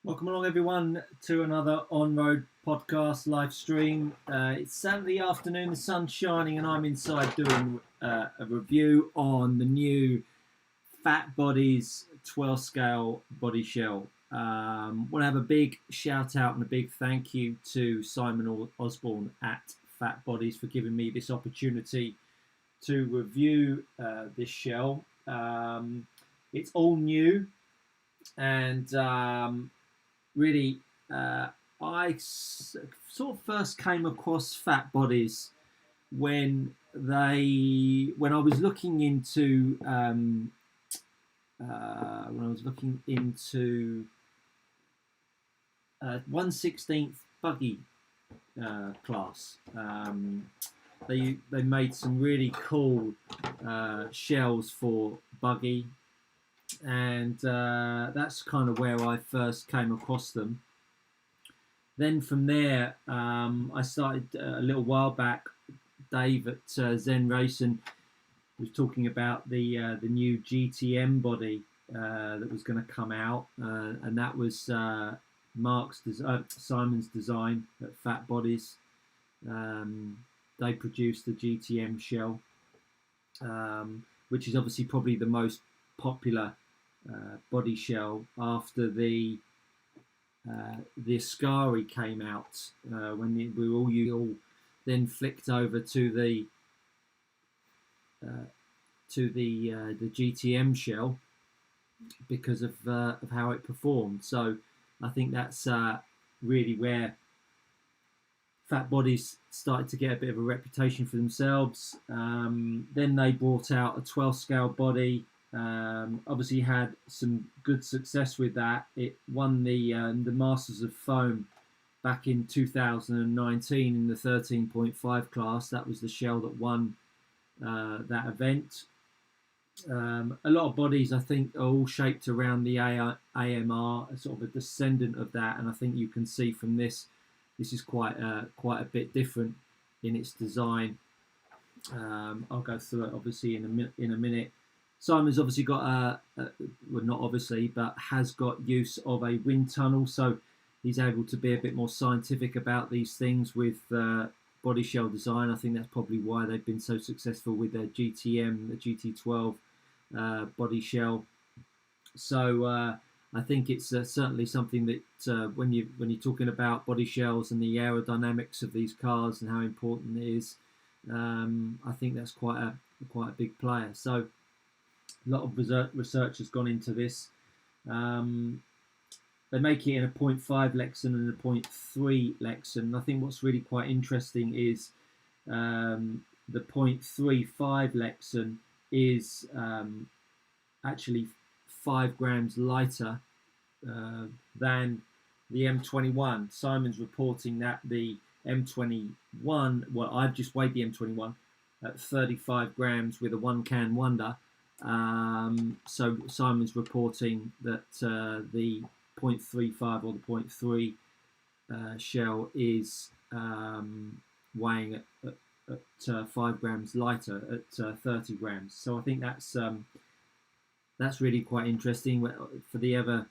Welcome along, everyone, to another on-road podcast live stream. It's Saturday afternoon, the sun's shining, and I'm inside doing a review on the new Phat Bodies 12 scale body shell. Want to have a big shout out and a big thank you to Simon Osborne at Phat Bodies for giving me this opportunity to review this shell. It's all new, and really, I sort of first came across Phat Bodies when I was looking into 1/16 buggy class. They made some really cool shells for buggy. And that's kind of where I first came across them. Then from there, I started a little while back. Dave at Zen Racing was talking about the new GTM body that was going to come out, and that was Simon's design at Phat Bodies. They produced the GTM shell, which is obviously probably the most popular body shell after the Ascari came out, when we were all then flicked over to the GTM shell because of how it performed. So I think that's really where Phat Bodies started to get a bit of a reputation for themselves. Then they brought out a 12 scale body. Obviously had some good success with that. It won the Masters of Foam back in 2019 in the 13.5 class. That was the shell that won that event. A lot of bodies, I think, are all shaped around the AMR, sort of a descendant of that, and I think you can see from this is quite a bit different in its design. I'll go through it obviously in a minute. Simon's obviously got well, not obviously, but has got use of a wind tunnel, so he's able to be a bit more scientific about these things with body shell design. I think that's probably why they've been so successful with their GTM, the GT12 body shell. So I think it's certainly something that when you're talking about body shells and the aerodynamics of these cars and how important it is, I think that's quite a big player. So a lot of research has gone into this. They make it in a 0.5 Lexan and a 0.3 Lexan. I think what's really quite interesting is the 0.35 Lexan is actually 5 grams lighter than the M21. Simon's reporting that the M21, well, I've just weighed the M21 at 35 grams with a one can wonder. So Simon's reporting that the 0.35 or the 0.3 shell is weighing at 5 grams lighter at 30 grams. So I think that's really quite interesting for the ever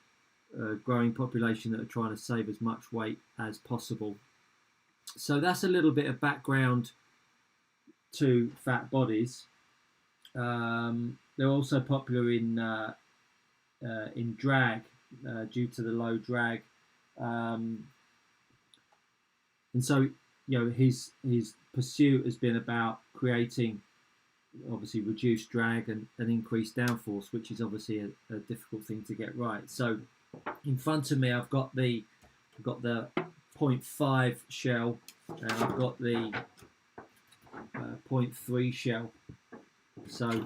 growing population that are trying to save as much weight as possible. So that's a little bit of background to Phat Bodies. They're also popular in drag due to the low drag, and so his pursuit has been about creating obviously reduced drag and increased downforce, which is obviously a difficult thing to get right. So in front of me I've got the 0.5 shell and I've got the 0.3 shell. So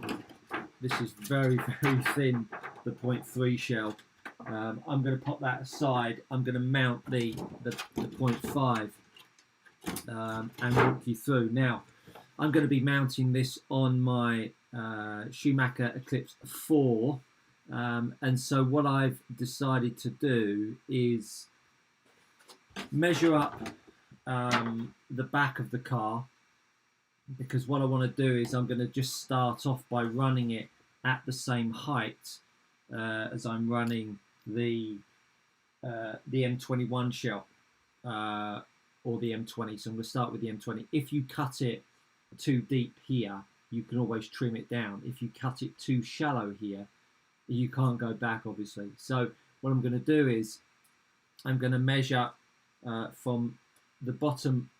this is very, very thin, the 0.3 shell. I'm going to pop that aside. I'm going to mount the 0.5 and walk you through. Now, I'm going to be mounting this on my Schumacher Eclipse 4. And so what I've decided to do is measure up the back of the car, because what I want to do is I'm going to just start off by running it at the same height as I'm running the the M21 shell or the M20. So I'm going to start with the M20. If you cut it too deep here, you can always trim it down. If you cut it too shallow here, you can't go back, obviously. So what I'm going to do is I'm going to measure from the bottom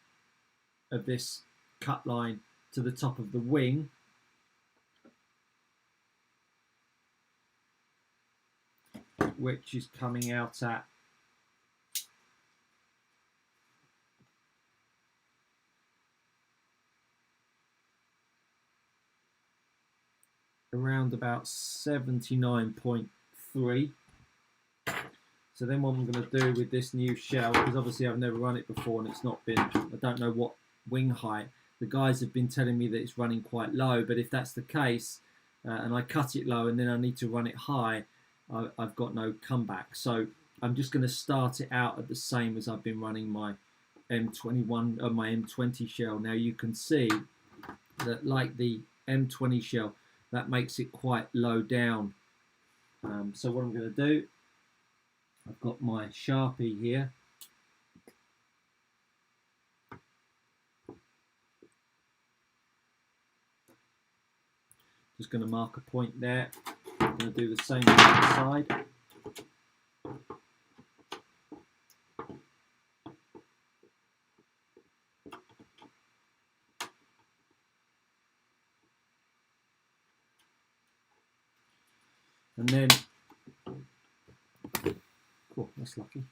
of this cut line to the top of the wing, which is coming out at around about 79.3. So then what I'm going to do with this new shell, because obviously I've never run it before and it's not been, I don't know what wing height. The guys have been telling me that it's running quite low, but if that's the case, and I cut it low and then I need to run it high, I've got no comeback. So I'm just going to start it out at the same as I've been running my M21 or my M20 shell. Now you can see that, like the M20 shell, that makes it quite low down. So what I'm going to do, I've got my Sharpie here. Just going to mark a point there. I'm going to do the same on the other side. And then, oh, that's lucky.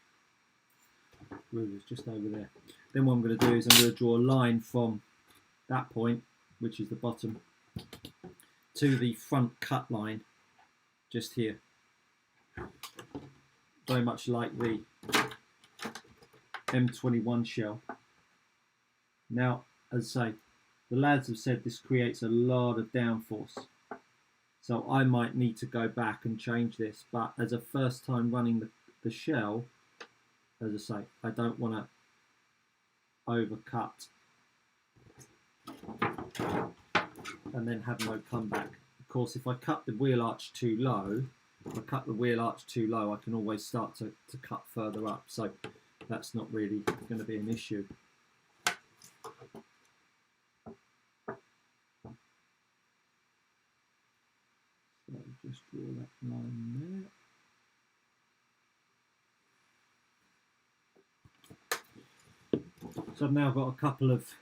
Ruler's just over there. Then what I'm going to do is I'm going to draw a line from that point, which is the bottom, to the front cut line, just here. Very much like the M21 shell. Now, as I say, the lads have said this creates a lot of downforce. So I might need to go back and change this, but as a first time running the shell, as I say, I don't want to overcut and then have no comeback. Of course, if I cut the wheel arch too low, I can always start to cut further up. So that's not really going to be an issue. So just draw that line there. So I've now got a couple of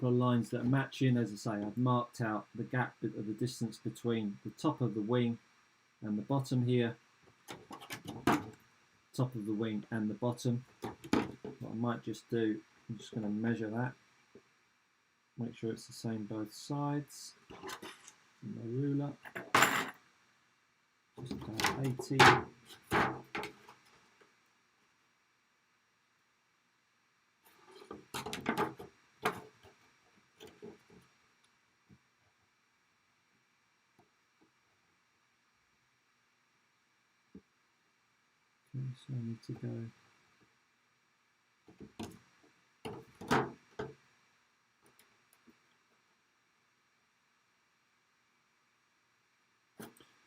lines that are matching. As I say, I've marked out the gap of the distance between the top of the wing and the bottom here, top of the wing and the bottom. What I might just do, I'm just going to measure that, make sure it's the same both sides. And my ruler, just about 80. Okay, so I need to go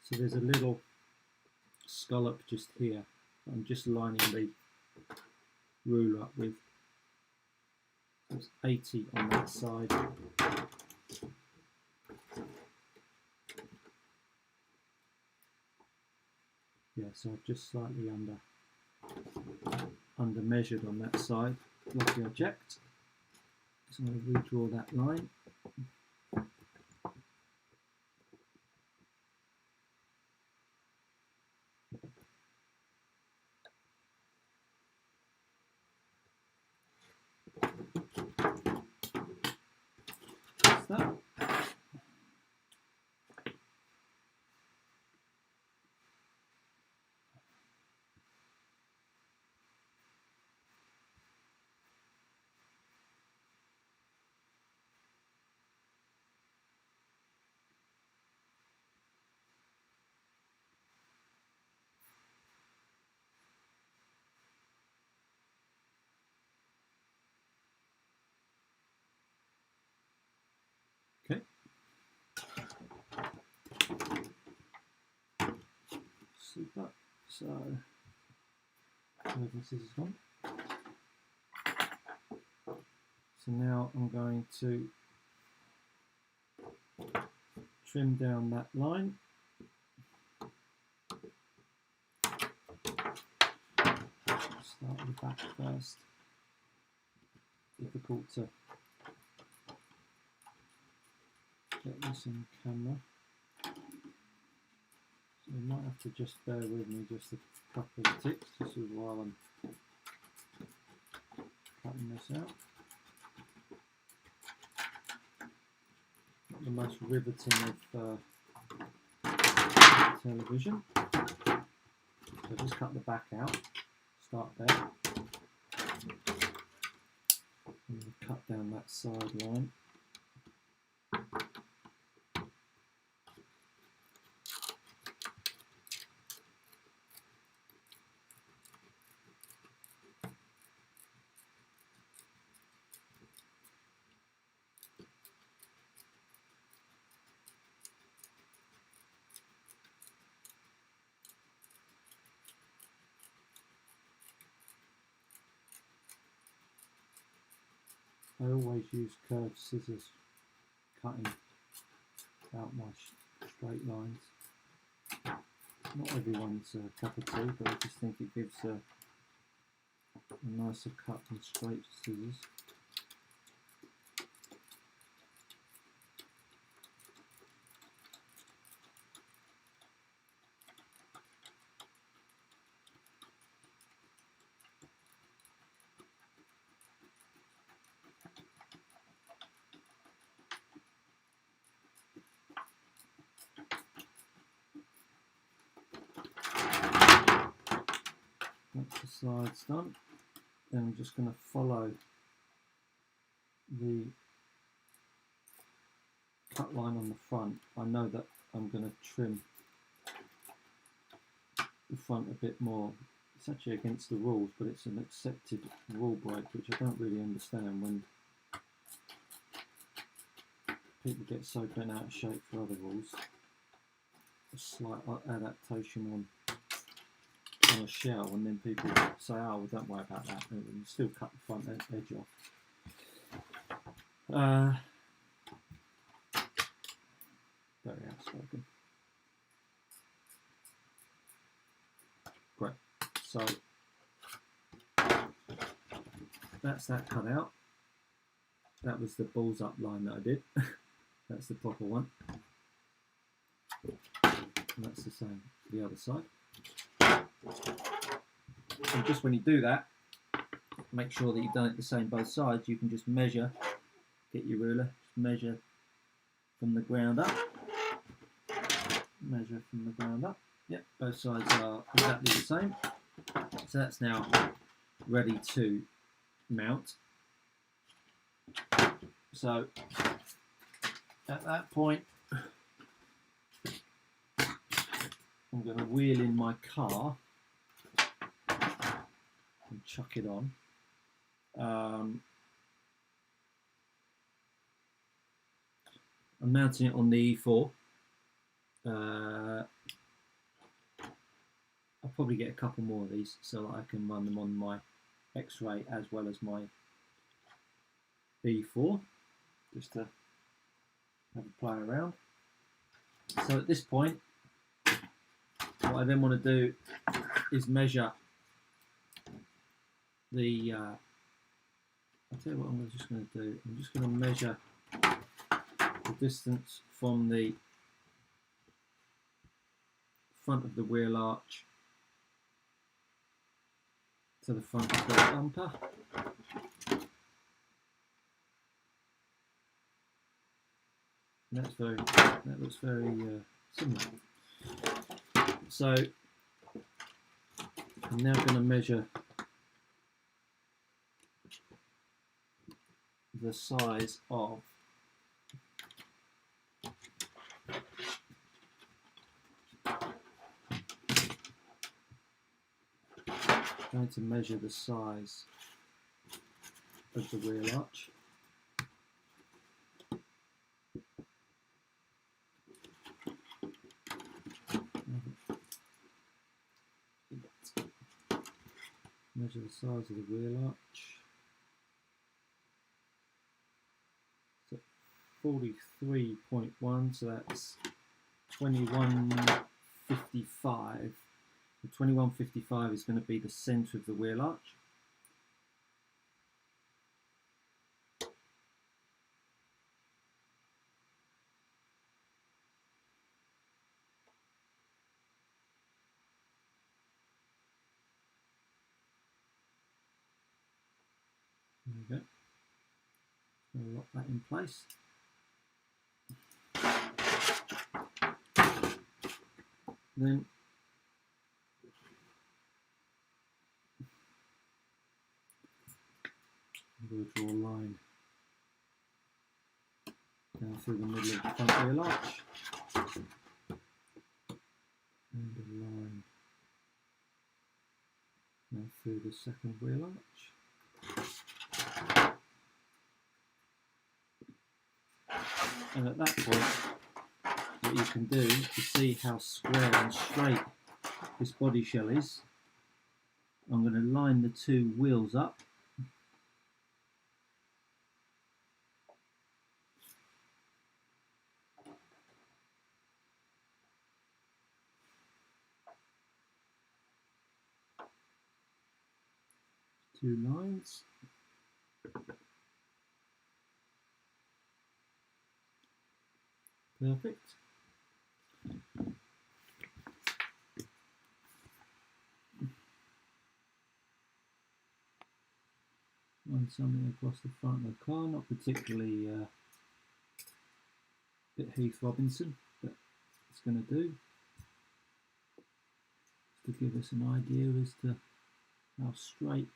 so there's a little scallop just here. I'm just lining the ruler up with. There's 80 on that side. Yeah, so I've just slightly under measured on that side. Lucky I checked. So I'm going to redraw that line. That's that. Okay. Super. So Where the scissors gone? So now I'm going to trim down that line. Start with the back first. Difficult to get this in camera. So you might have to just bear with me just a couple of ticks just while I'm cutting this out. Not the most riveting of television. So just cut the back out, start there, and cut down that side line. I always use curved scissors cutting out my straight lines. Not everyone's cup of tea, but I just think it gives a nicer cut than straight scissors. Once the side's done, then I'm just going to follow the cut line on the front. I know that I'm going to trim the front a bit more. It's actually against the rules, but it's an accepted rule break, which I don't really understand when people get so bent out of shape for other rules. A slight adaptation on a shell, and then people say, oh well, don't worry about that, and you still cut the front edge off. Very outspoken. Great, so that's that cut out. That was the balls up line that I did. That's the proper one, and that's the same for the other side. And just when you do that, make sure that you've done it the same both sides. You can just measure, get your ruler, just measure from the ground up. Measure from the ground up. Yep, both sides are exactly the same. So that's now ready to mount. So at that point, I'm going to wheel in my car and chuck it on. I'm mounting it on the E4. I'll probably get a couple more of these so that I can run them on my X-ray as well as my E4, just to have a play around. So at this point, what I then want to do is measure the, I'll tell you what I'm just going to do. I'm just going to measure the distance from the front of the wheel arch to the front of the bumper. And that looks very similar. So I'm now going to measure the size of going to measure the size of the wheel arch. the size of the wheel arch. So 43.1, so that's 2155. The 2155 is going to be the centre of the wheel arch. There we go. I'll lock that in place. Then we'll draw a line down through the middle of the front wheel arch and a line down through the second wheel arch. And at that point, what you can do to see how square and straight this body shell is, I'm going to line the two wheels up. Two lines. Perfect. Run something across the front of the car, not particularly bit Heath Robinson, but it's going to do. To give us an idea as to how straight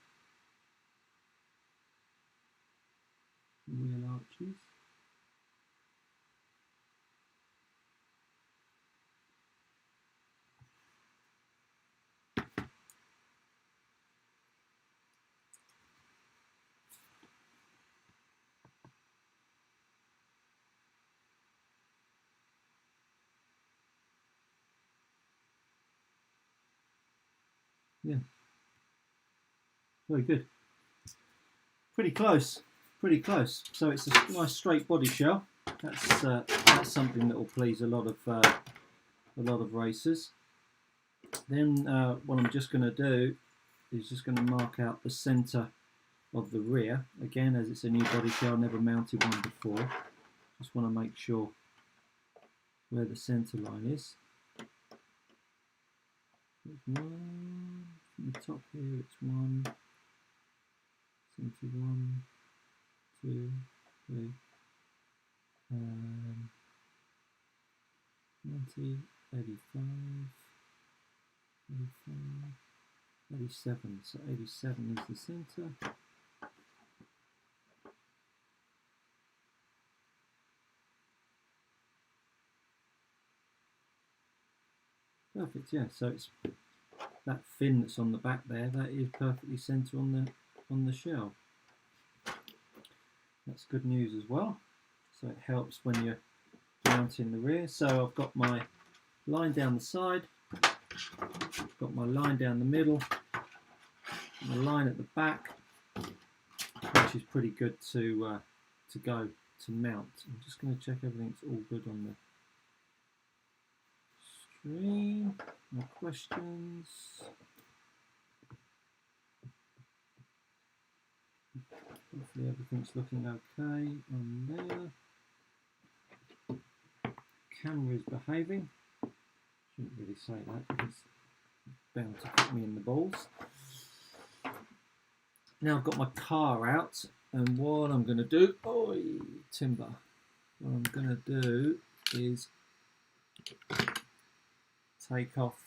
the wheel arch is. Yeah, very good. Pretty close, pretty close. So it's a nice straight body shell. That's something that will please a lot of racers. Then what I'm just going to do is just going to mark out the centre of the rear. Again, as it's a new body shell, never mounted one before. Just want to make sure where the centre line is. One from the top here, it's one, centre 1, 2, 3, 90, 85, 87. So 87 is the centre. Perfect, yeah. So it's that fin that's on the back there, that is perfectly centre on the shell. That's good news as well. So it helps when you're mounting the rear. So I've got my line down the side, got my line down the middle, and the line at the back, which is pretty good to go to mount. I'm just going to check everything's all good on the screen. No questions. Hopefully everything's looking okay on there. Camera's behaving. Shouldn't really say that because it's bound to put me in the balls. Now I've got my car out, and what I'm going to do, timber. What I'm going to do is take off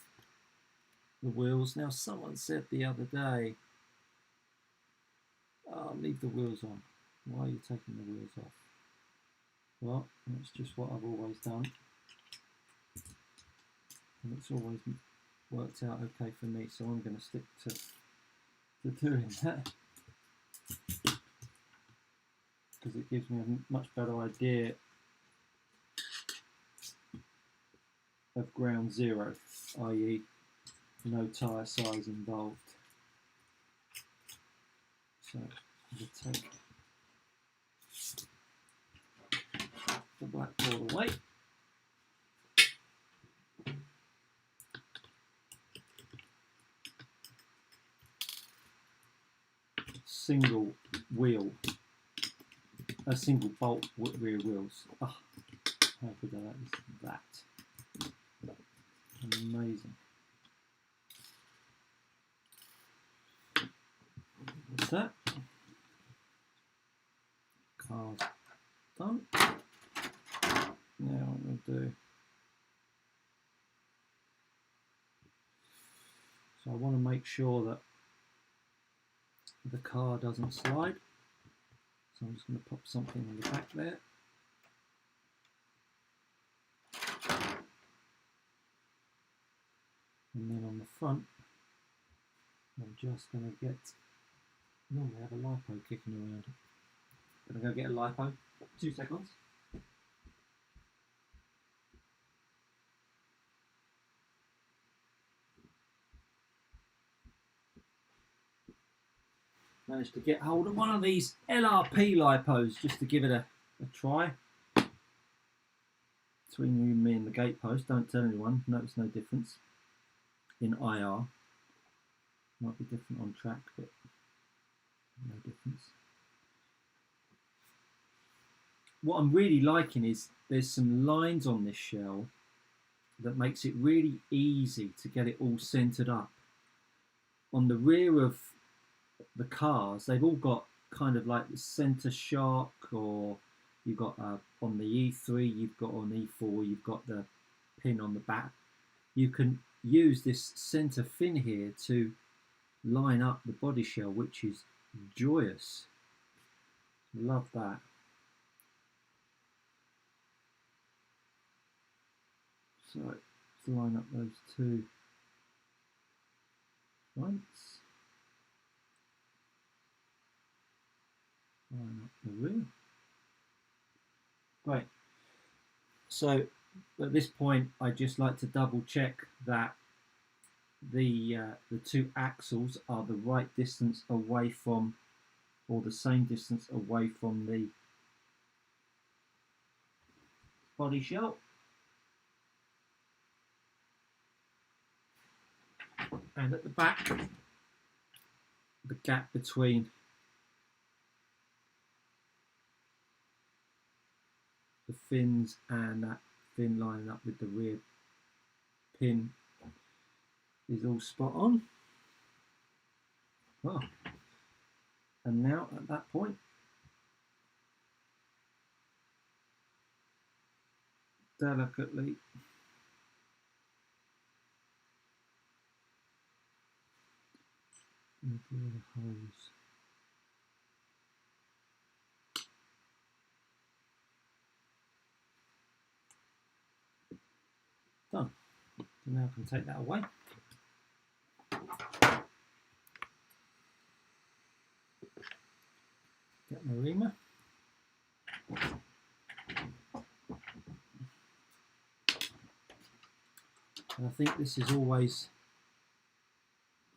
the wheels. Now someone said the other day, leave the wheels on. Why are you taking the wheels off? Well, that's just what I've always done, and it's always worked out okay for me, so I'm going to stick to doing that because it gives me a much better idea of ground zero, i.e. no tyre size involved. So we take the black board away. Single wheel, a single bolt rear wheels. Oh, how good is that? Amazing. What's that? Car's done. Now I'm going to do. So I want to make sure that the car doesn't slide. So I'm just going to pop something on the back there. And then on the front, I'm just going to get, normally I have a lipo kicking around. Going to go get a lipo, 2 seconds. Managed to get hold of one of these LRP lipos just to give it a try. Between you and me and the gatepost, don't tell anyone, notice no difference in IR. Might be different on track, but no difference. What I'm really liking is there's some lines on this shell that makes it really easy to get it all centered up. On the rear of the cars, they've all got kind of like the center shock, or you've got on the E3, you've got on E4, you've got the pin on the back. You can use this center fin here to line up the body shell, which is joyous. Love that. So let's line up those two fronts. Line up the rear. Great. So at this point, I just like to double check that the two axles are the right distance away from, or the same distance away from the body shell. And at the back, the gap between the fins and that fin lining up with the rear pin is all spot on. Oh. And now at that point, delicately into the hose. Done. So now I can take that away. Get my reamer. And I think this is always,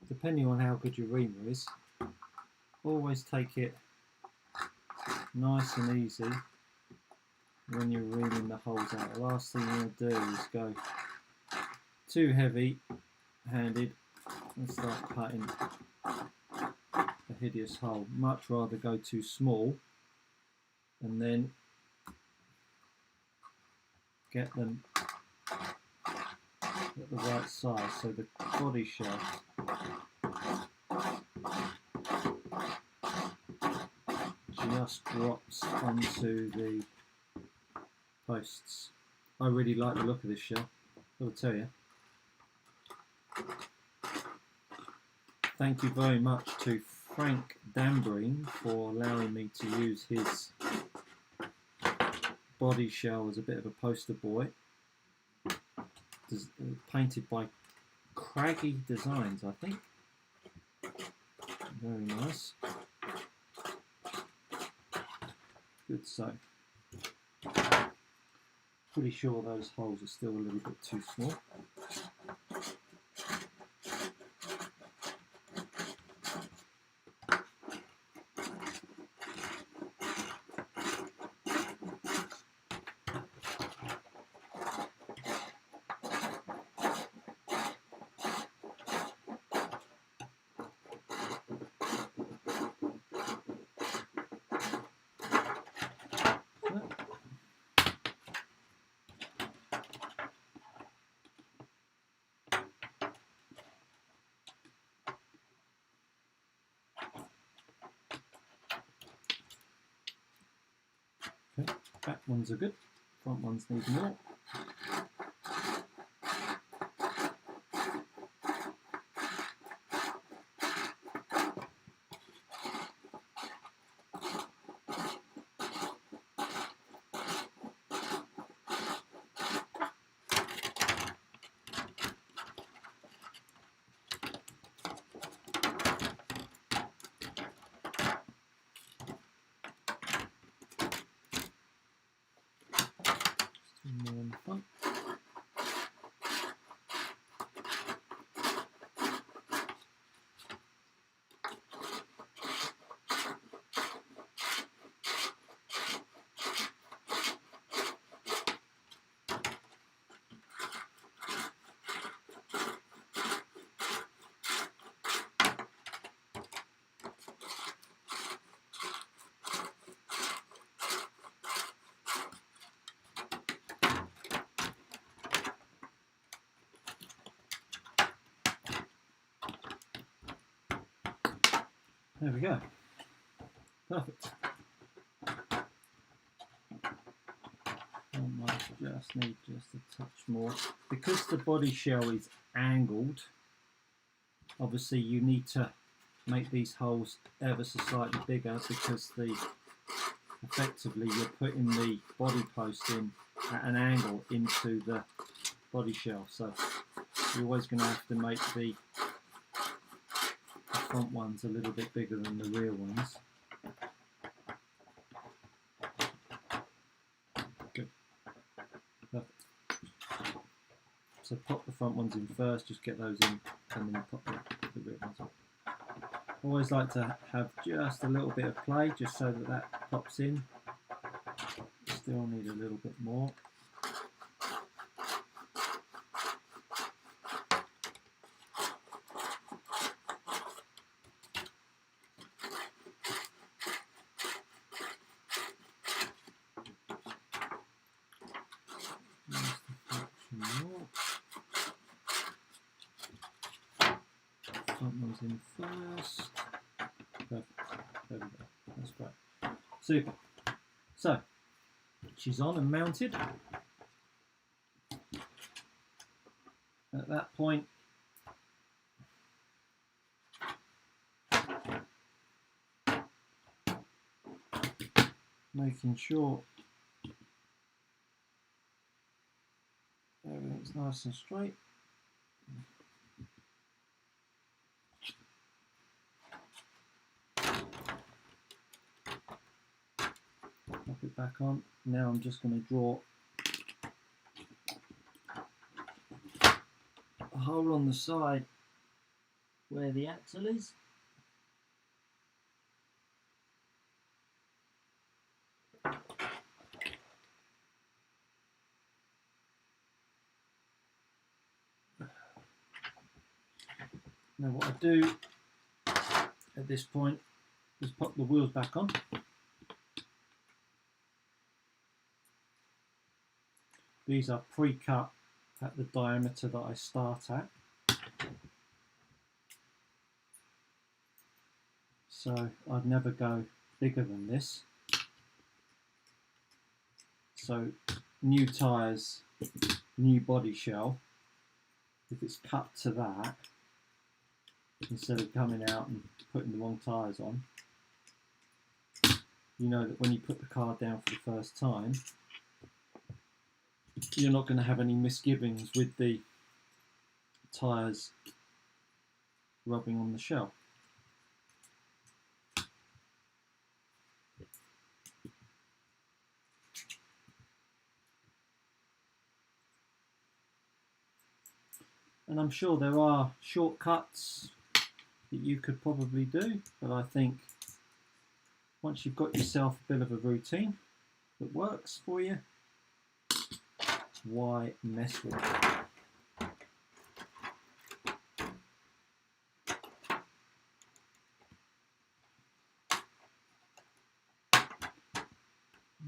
depending on how good your reamer is, always take it nice and easy when you're reaming the holes out. The last thing you want to do is go too heavy handed and start cutting a hideous hole. Much rather go too small and then get them at the right size so the body shell just drops onto the posts. I really like the look of this shell, I will tell you. Thank you very much to Frank Dambreen for allowing me to use his body shell as a bit of a poster boy. Painted by Craggy Designs, I think. Very nice. Good, so pretty sure those holes are still a little bit too small. Back ones are good, front ones need more. More in the front. There we go. Perfect. Might just need just a touch more. Because the body shell is angled, obviously you need to make these holes ever so slightly bigger, because effectively you're putting the body post in at an angle into the body shell. So you're always going to have to make the front ones a little bit bigger than the rear ones. Good. Perfect. So pop the front ones in first, just get those in, and then pop the rear ones on. Always like to have just a little bit of play, just so that that pops in. Still need a little bit more. Front ones in first. Perfect. There we go. That's great. Super. So, she's on and mounted. At that point, making sure everything's nice and straight. Pop it back on. Now I'm just going to draw a hole on the side where the axle is. Now what I do at this point is pop the wheels back on. These are pre-cut at the diameter that I start at. So I'd never go bigger than this. So new tyres, new body shell, if it's cut to that, instead of coming out and putting the wrong tyres on, you know that when you put the car down for the first time, you're not going to have any misgivings with the tyres rubbing on the shell. And I'm sure there are shortcuts that you could probably do, but I think once you've got yourself a bit of a routine that works for you, why mess with it?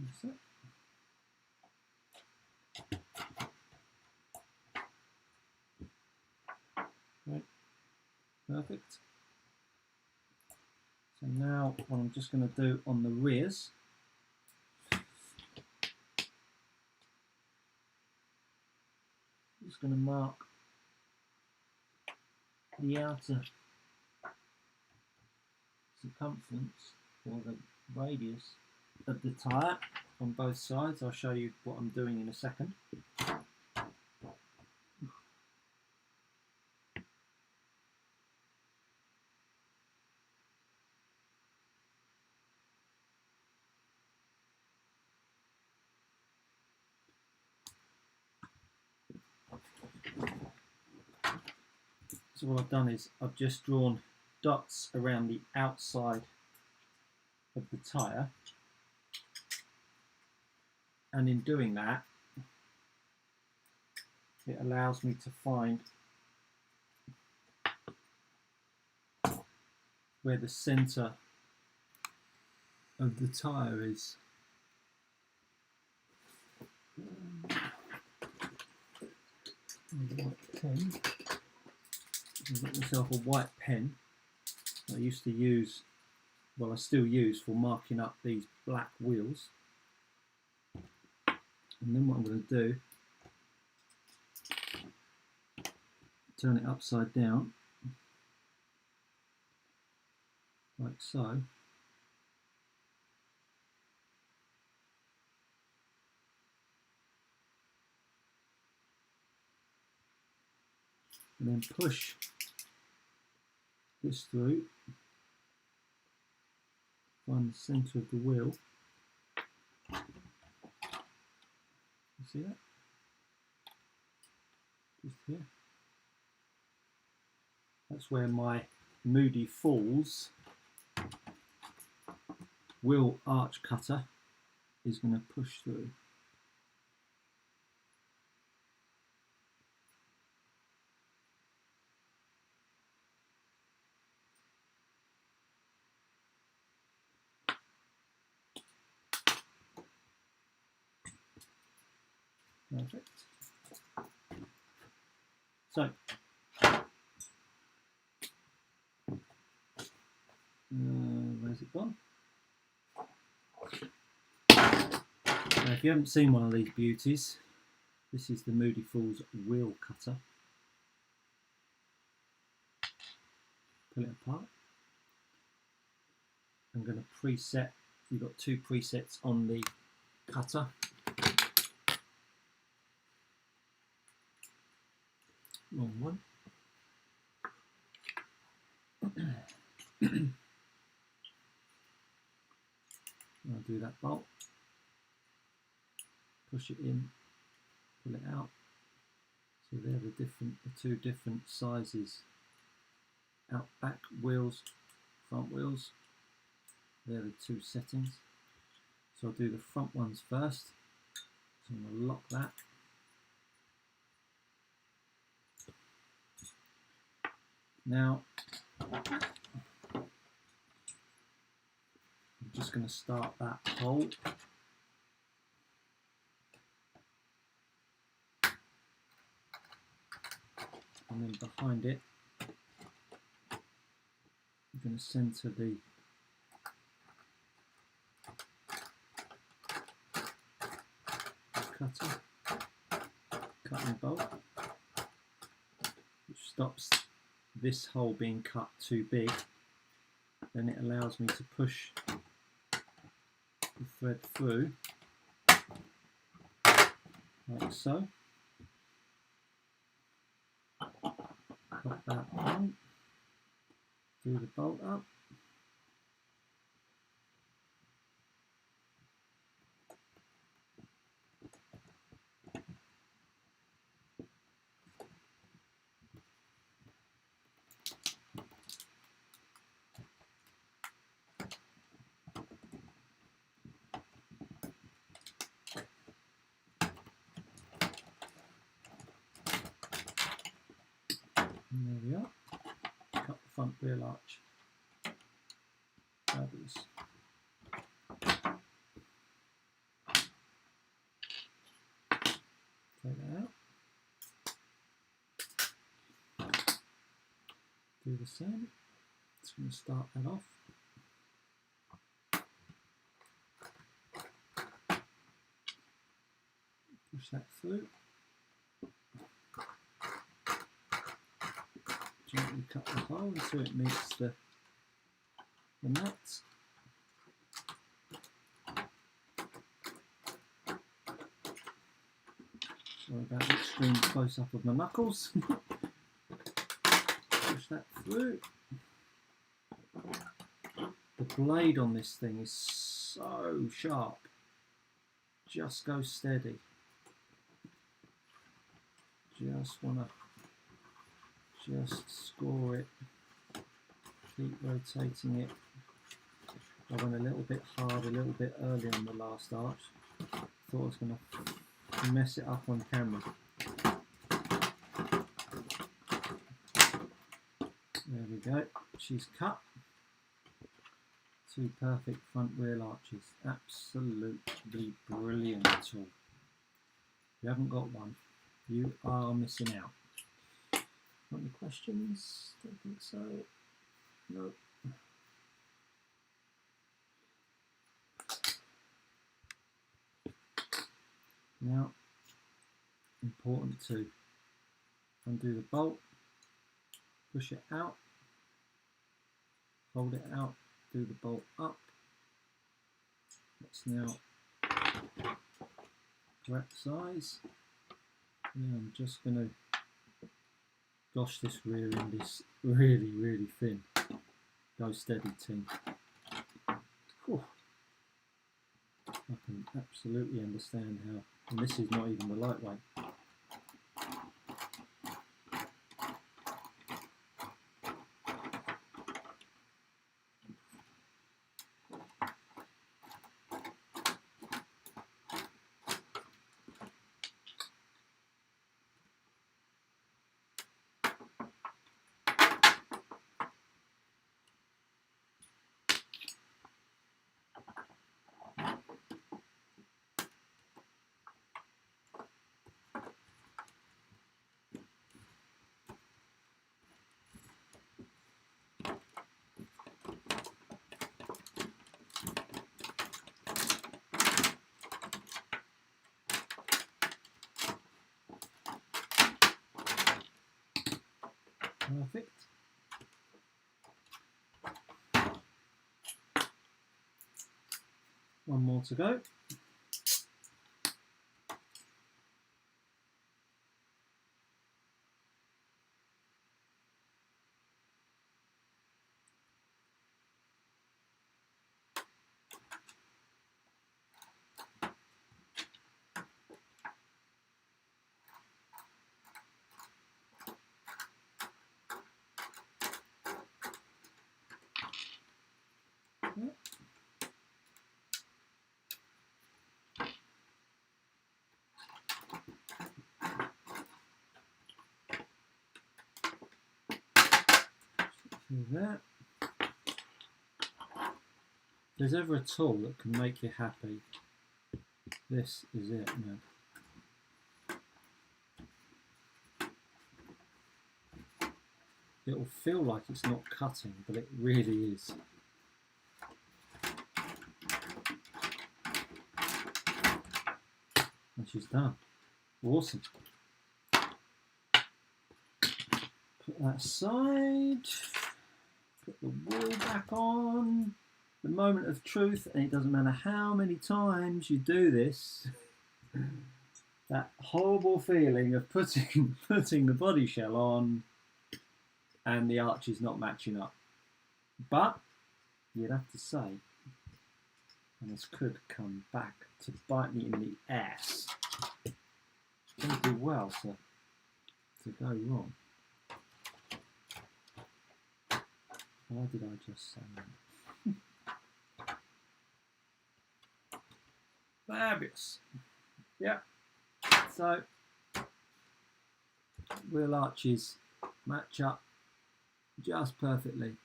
That's it. Right. Perfect. So now what I'm just going to do on the rears that's going to mark the outer circumference or the radius of the tyre on both sides. I'll show you what I'm doing in a second. So what I've done is I've just drawn dots around the outside of the tyre, and in doing that it allows me to find where the centre of the tyre is. White pen. I've got myself a white pen I used to use, well I still use, for marking up these black wheels. And then what I'm going to do, turn it upside down, like so. And then push this through, find the centre of the wheel. You see that? Just here. That's where my Moody Falls wheel arch cutter is going to push through. Perfect. So, where's it gone? Now, if you haven't seen one of these beauties, this is the Moody Falls wheel cutter. Pull it apart. I'm going to preset. You've got two presets on the cutter. Wrong one. I'll do that bolt. Push it in, pull it out. So they're the two different sizes. Out back wheels, front wheels. They're the two settings. So I'll do the front ones first. So I'm going to lock that. Now, I'm just going to start that hole. And then behind it, I'm going to centre the cutter, cutting bolt, which stops this hole being cut too big. Then it allows me to push the thread through like so. Put that on, do the bolt up. And there we are. Cut the front wheel arch. Fabulous. Take that out. Do the same. Just going to start that off. Push that through. Gently cut the hole until it meets the nuts. Sorry about the extreme close up of my knuckles. Push that through. The blade on this thing is so sharp. Just go steady. Just want to just score it. Keep rotating it. I went a little bit hard, a little bit early on the last arch. Thought I was going to mess it up on camera. There we go. She's cut. 2 perfect front wheel arches. Absolutely brilliant tool. If you haven't got one, you are missing out. Got any questions? Don't think so. No. Now, important to undo the bolt, push it out, fold it out, do the bolt up. That's now correct size. And I'm just going to, gosh, this rear end is really, really thin. Go steady, team. Whew. I can absolutely understand how, and this is not even the lightweight. Perfect. One more to go. That. If there's ever a tool that can make you happy, this is it, man. It'll feel like it's not cutting, but it really is. And she's done. Awesome. Put that aside. Put the wheel back on. The moment of truth, and it doesn't matter how many times you do this, that horrible feeling of putting the body shell on and the arch is not matching up. But you'd have to say, and this could come back to bite me in the ass, don't do well to go wrong. Why did I just say that? Fabulous. Yeah. So wheel arches match up just perfectly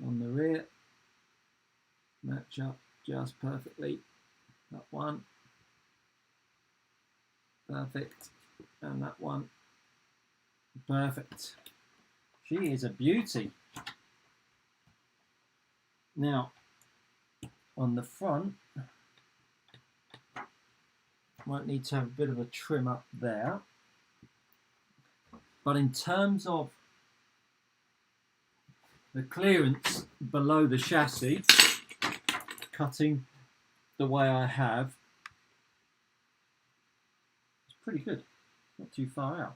on the rear. Match up just perfectly. That one. Perfect. And that one. Perfect. She is a beauty. Now, on the front, might need to have a bit of a trim up there. But in terms of The clearance below the chassis, cutting the way I have, is pretty good, not too far out.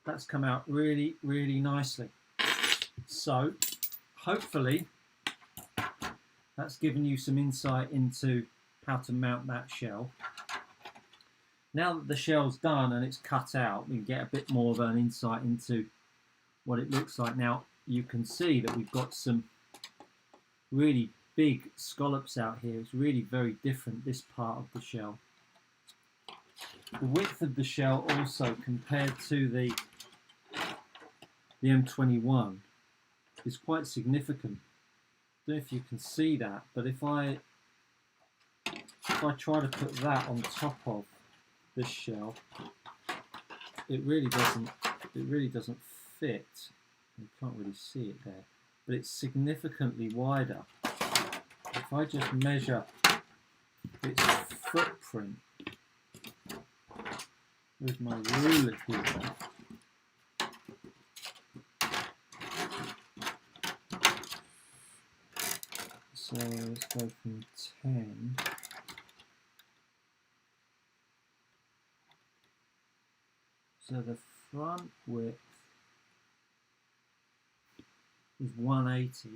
That's come out really, really nicely. So hopefully that's given you some insight into how to mount that shell. Now that the shell's done and it's cut out, we can get a bit more of an insight into what it looks like. Now you can see that we've got some really big scallops out here. It's really very different, this part of the shell. The width of the shell also, compared to the M21, is quite significant. I don't know if you can see that, but if I try to put that on top of this shell, it really doesn't fit. You can't really see it there, but it's significantly wider. If I just measure its footprint with my ruler here, so let's go from 10. So the front width is 180.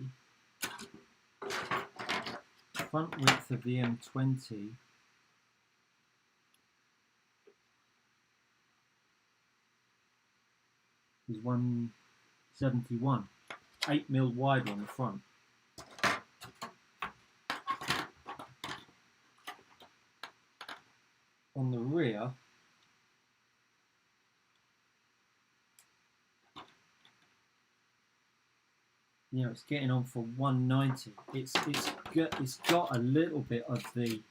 Front width of the M20 is 171. 8mm wider on the front. On the rear, it's getting on for 190. It's got a little bit of the,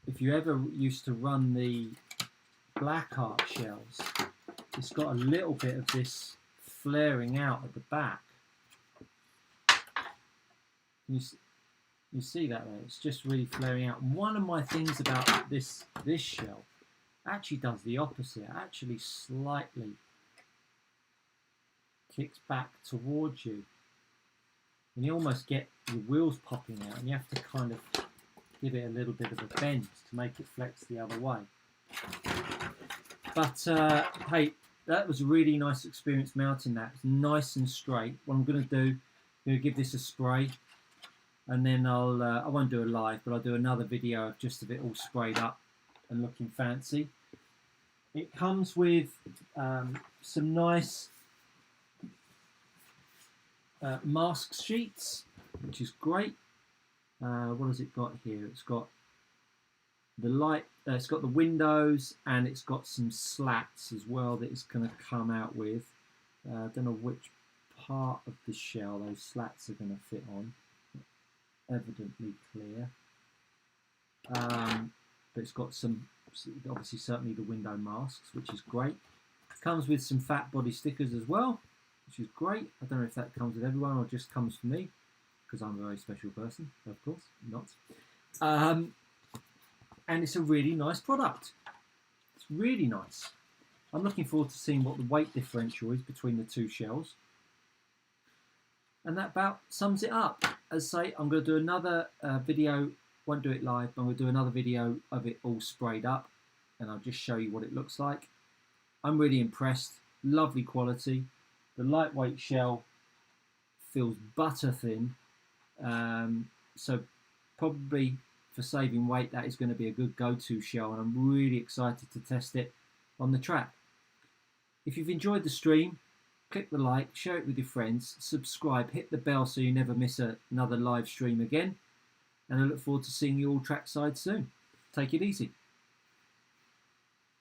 if you ever used to run the black art shells, it's got a little bit of this flaring out at the back. You see that there? It's just really flaring out. And one of my things about this shell actually does the opposite. It actually slightly kicks back towards you, and you almost get your wheels popping out, and you have to kind of give it a little bit of a bend to make it flex the other way. But hey, that was a really nice experience mounting that. It's nice and straight. What I'm going to do, I'm going to give this a spray, and then I won't do a live, but I'll do another video of just of it all sprayed up and looking fancy. It comes with some nice mask sheets, which is great. What has it got here? It's got the light, it's got the windows, and it's got some slats as well that it's going to come out with. I don't know which part of the shell those slats are going to fit on. Evidently clear, but it's got some, obviously certainly the window masks, which is great. It comes with some Phat Body stickers as well, which is great. I don't know if that comes with everyone or just comes for me, because I'm a very special person, of course, not. And it's a really nice product. It's really nice. I'm looking forward to seeing what the weight differential is between the two shells. And that about sums it up. As I say, I'm going to do another video, won't do it live, but I'm going to do another video of it all sprayed up, and I'll just show you what it looks like. I'm really impressed. Lovely quality. The lightweight shell feels butter thin, so probably for saving weight that is going to be a good go-to shell, and I'm really excited to test it on the track. If you've enjoyed the stream, click the like, share it with your friends, subscribe, hit the bell so you never miss another live stream again, and I look forward to seeing you all trackside soon. Take it easy.